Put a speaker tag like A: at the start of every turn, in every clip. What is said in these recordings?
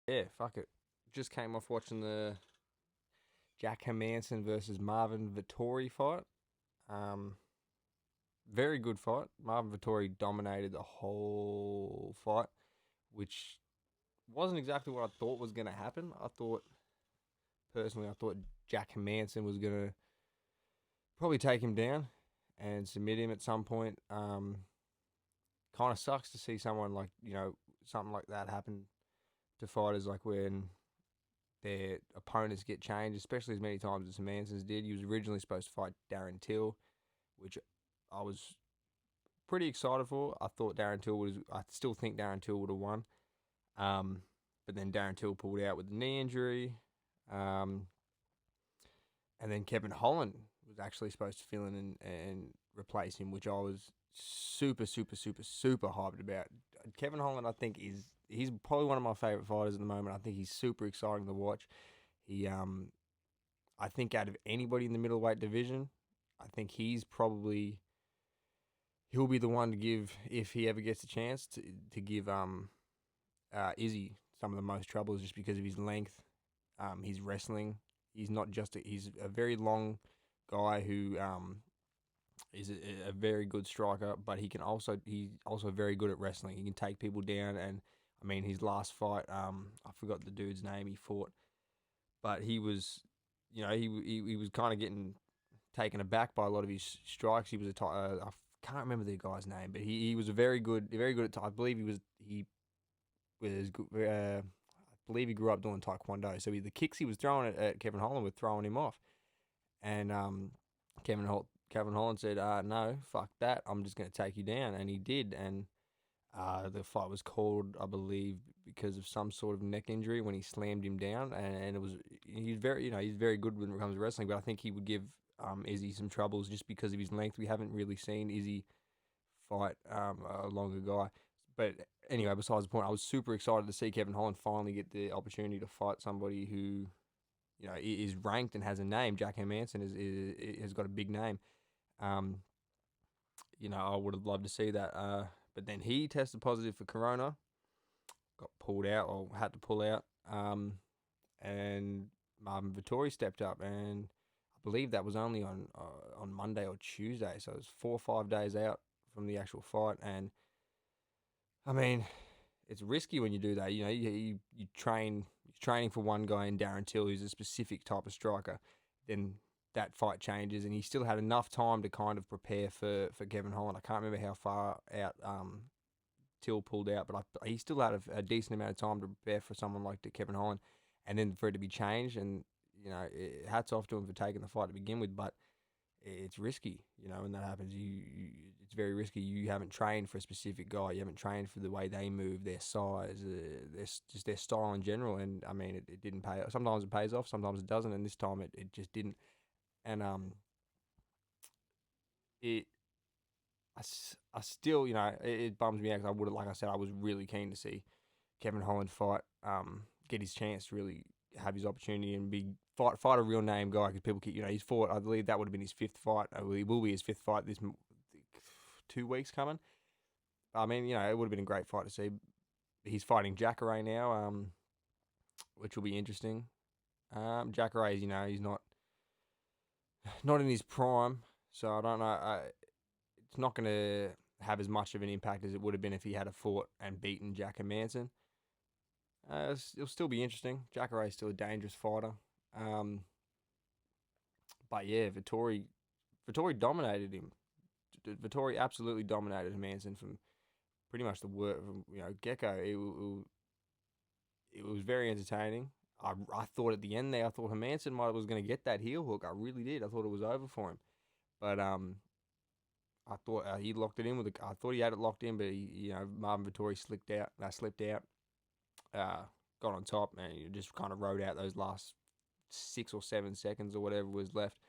A: Yeah, fuck it. Just came off watching the Jack Hermanson versus Marvin Vettori fight. Um, Very good fight. Marvin Vettori dominated the whole fight, which wasn't exactly what I thought was going to happen. I thought Jack Hermanson was going to probably take him down and submit him at some point. Kind of sucks to see someone like, something like that happen to fighters, like when their opponents get changed, especially as many times as Manson's did. He was originally supposed to fight Darren Till, which I was pretty excited for. I still think Darren Till would have won. But then Darren Till pulled out with the knee injury. Um, and then Kevin Holland was actually supposed to fill in and replace him, which I was super, super, super, super hyped about. Kevin Holland, I think, he's probably one of my favorite fighters at the moment. I think he's super exciting to watch. He, I think out of anybody in the middleweight division, I think he'll be the one to give, if he ever gets a chance to give Izzy some of the most troubles, just because of his length, his wrestling. He's a very long guy who is a very good striker, but he's also very good at wrestling. He can take people down, and I mean his last fight, I forgot the dude's name he fought, but he was, he was kind of getting taken aback by a lot of his strikes. He was I can't remember the guy's name, but he was very good at. I believe he was good. I believe he grew up doing taekwondo, so the kicks he was throwing at Kevin Holland were throwing him off, and Kevin Holland said, "No, fuck that. I'm just going to take you down," and he did. And the fight was called, I believe, because of some sort of neck injury when he slammed him down, and he's very good when it comes to wrestling, but I think he would give Izzy some troubles just because of his length. We haven't really seen Izzy fight a longer guy. But anyway, besides the point, I was super excited to see Kevin Holland finally get the opportunity to fight somebody who, is ranked and has a name. Jack Hermanson has got a big name. Um, I would have loved to see that. But then he tested positive for Corona, got pulled out or had to pull out. And Marvin Vettori stepped up, and I believe that was only on Monday or Tuesday, so it was 4 or 5 days out from the actual fight. And I mean, it's risky when you do that. You you're training for one guy in Darren Till, who's a specific type of striker. Then that fight changes, and he still had enough time to kind of prepare for Kevin Holland. I can't remember how far out Till pulled out, but he still had a decent amount of time to prepare for someone like Kevin Holland, and then for it to be changed. And hats off to him for taking the fight to begin with, but it's risky, when that happens. It's very risky. You haven't trained for a specific guy. You haven't trained for the way they move, their size, just their style in general. And I mean, it didn't pay. Sometimes it pays off, sometimes it doesn't. And this time it just didn't. And it I still, it bums me out because like I said, I was really keen to see Kevin Holland fight, get his chance to really have his opportunity and fight a real name guy, because people keep, he's fought. I believe that would have been his fifth fight. He will be his fifth fight this 2 weeks coming. I mean, it would have been a great fight to see. He's fighting Jacare now, which will be interesting. Jacare, he's not in his prime, so I don't know. It's not going to have as much of an impact as it would have been if he had a fought and beaten Jack Hermanson. It'll still be interesting. Jacare is still a dangerous fighter. But yeah, Vettori dominated him. Vettori absolutely dominated Hermanson from pretty much the word from get-go. It was very entertaining. I thought at the end there, I thought Hermanson was going to get that heel hook. I really did. I thought it was over for him. But I thought he locked it in I thought he had it locked in, but Marvin Vettori slipped out, got on top, and he just kind of rode out those last 6 or 7 seconds or whatever was left.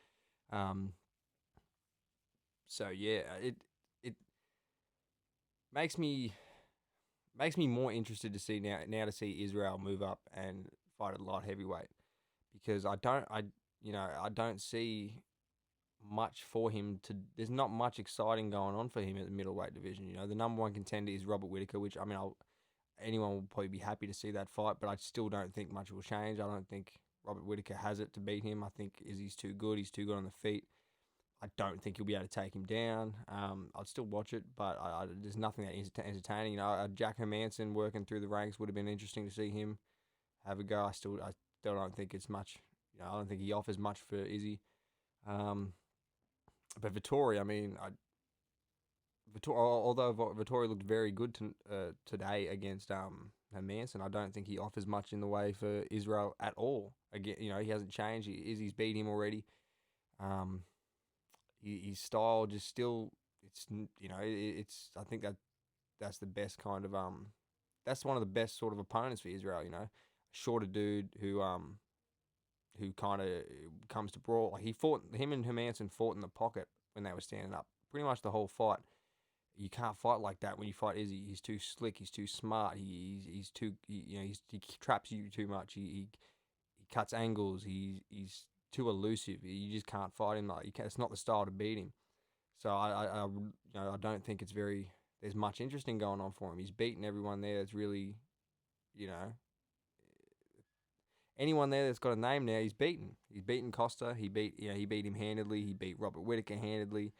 A: So yeah, it makes me more interested to see now to see Israel move up and fight at light heavyweight, because I don't see much for him to. There's not much exciting going on for him at the middleweight division. The number one contender is Robert Whitaker, which I mean, anyone will probably be happy to see that fight, but I still don't think much will change. I don't think Robert Whittaker has it to beat him. I think Izzy's too good. He's too good on the feet. I don't think he'll be able to take him down. I'd still watch it, but there's nothing that is entertaining. Jack Hermanson working through the ranks would have been interesting to see him have a go. I still don't think it's much. I don't think he offers much for Izzy. But Vettori, I mean, although Vettori looked very good today against Hermanson, I don't think he offers much in the way for Israel at all. Again, he hasn't changed. Izzy's beat him already. His style just still, it's I think that's the best kind of that's one of the best sort of opponents for Israel. A shorter dude who kind of comes to brawl. Like him and Hermanson fought in the pocket when they were standing up pretty much the whole fight. You can't fight like that when you fight Izzy. He's too slick. He's too smart. He's too he traps you too much. He cuts angles. He's too elusive. You just can't fight him. It's not the style to beat him. So I don't think there's much interesting going on for him. He's beaten everyone there. It's really, anyone there that's got a name now, he's beaten. He's beaten Costa. He beat him handedly. He beat Robert Whittaker handedly.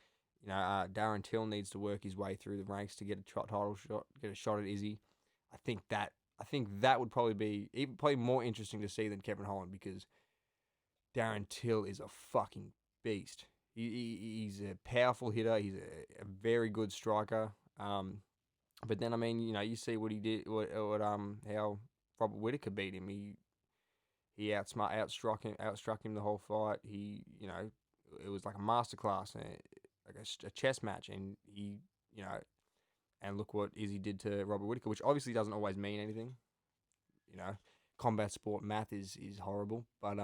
A: Darren Till needs to work his way through the ranks to get a title shot, get a shot at Izzy. I think that would probably be more interesting to see than Kevin Holland, because Darren Till is a fucking beast. He's a powerful hitter. He's a very good striker. But then you see what he did, how Robert Whittaker beat him. He outstruck him the whole fight. It was like a masterclass, like a chess match, and and look what Izzy did to Robert Whittaker, which obviously doesn't always mean anything. Combat sport math is horrible, but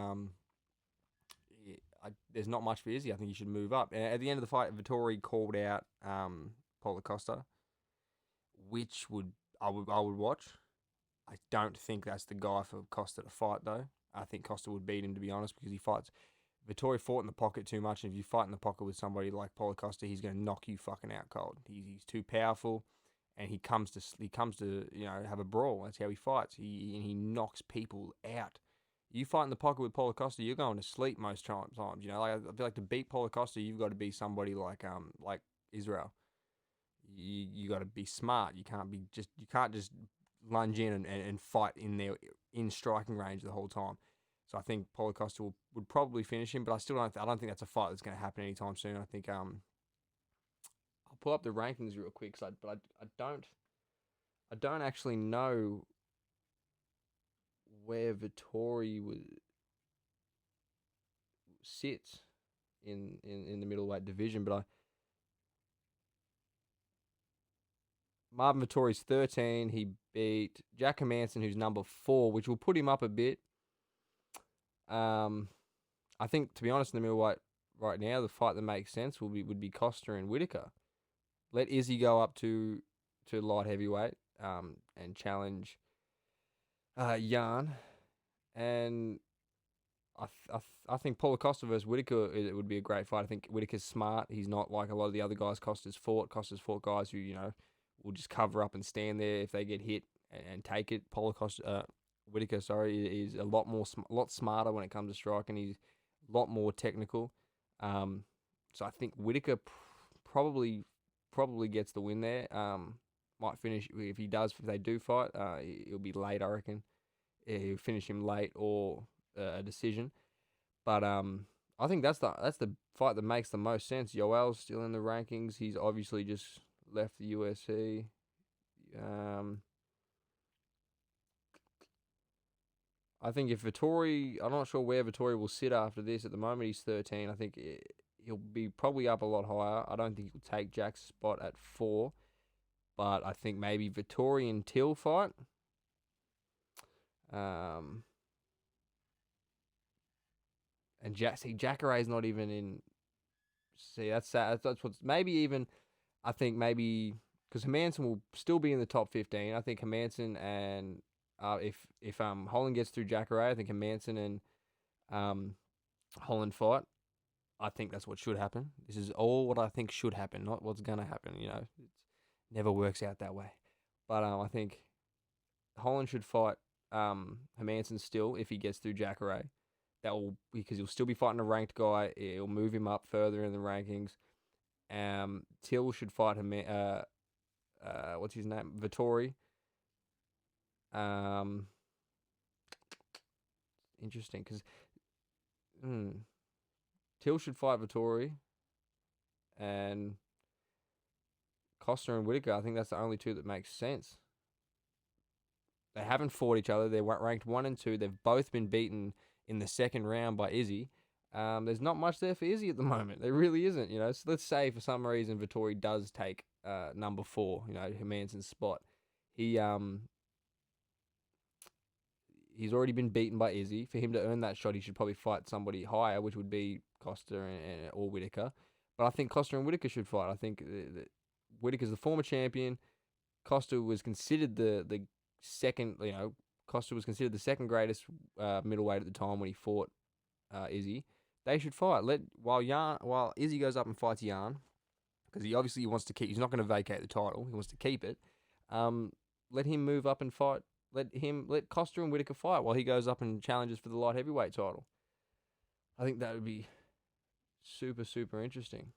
A: there's not much for Izzy. I think he should move up. And at the end of the fight, Vettori called out Paulo Costa, which I would watch. I don't think that's the guy for Costa to fight, though. I think Costa would beat him, to be honest, because Vettori fought in the pocket too much, and if you fight in the pocket with somebody like Paulo Costa, he's going to knock you fucking out cold. He's too powerful, and he comes to have a brawl. That's how he fights. He knocks people out. You fight in the pocket with Paulo Costa, you're going to sleep most times. I feel like to beat Paulo Costa, you've got to be somebody like Israel. You got to be smart. You can't just lunge in and fight in striking range the whole time. So I think Paulo Costa would probably finish him, but I don't think that's a fight that's going to happen anytime soon. I think I'll pull up the rankings real quick, but I don't actually know where Vettori sits in the middleweight division, but Marvin Vettori's 13. He beat Jack Hermanson, who's number 4, which will put him up a bit. I think, to be honest, in the middleweight right now, the fight that makes sense would be Costa and Whittaker. Let Izzy go up to light heavyweight and challenge Jan, and I think Paulo Costa versus Whittaker, it would be a great fight. I think Whittaker's smart. He's not like a lot of the other guys Costa's fought. Costa's fought guys who will just cover up and stand there if they get hit and take it. Whittaker, is a lot smarter when it comes to striking. He's a lot more technical. So I think Whittaker probably gets the win there. Might finish if they do fight. It'll be late, I reckon. He'll finish him late or a decision. But I think that's the fight that makes the most sense. Yoel's still in the rankings. He's obviously just left the UFC. I think if Vettori, I'm not sure where Vettori will sit after this. At the moment, he's 13. I think he'll be probably up a lot higher. I don't think he'll take Jack's spot at 4. But I think maybe Vettori and Till fight. And Jacare's not even in. See, that's sad. That's what's maybe even. I think maybe because Hermanson will still be in the top 15. I think Hermanson and if Holland gets through Jacare, I think Hermanson and Holland fight. I think that's what should happen. This is all what I think should happen, not what's gonna happen. It never works out that way. But I think Holland should fight Hermanson still if he gets through Jacare. That will because he'll still be fighting a ranked guy. It'll move him up further in the rankings. Till should fight him. What's his name? Vettori. Um, Interesting because Till should fight Vettori, and Costa and Whitaker. I think that's the only two that makes sense. They haven't fought each other. They're ranked 1 and 2. They've both been beaten in the second round by Izzy. There's not much there for Izzy at the moment. There really isn't, So let's say for some reason Vettori does take number 4, Hermanson's spot. He's already been beaten by Izzy. For him to earn that shot, he should probably fight somebody higher, which would be Costa or Whitaker. But I think Costa and Whitaker should fight. I think that Whitaker's the former champion. Costa was considered the second, Costa was considered the second greatest middleweight at the time when he fought Izzy. They should fight. While Izzy goes up and fights Yarn, because he obviously wants to keep. He's not going to vacate the title. He wants to keep it. Let him move up and fight. Let Costa and Whitaker fight while he goes up and challenges for the light heavyweight title. I think that would be super, super interesting.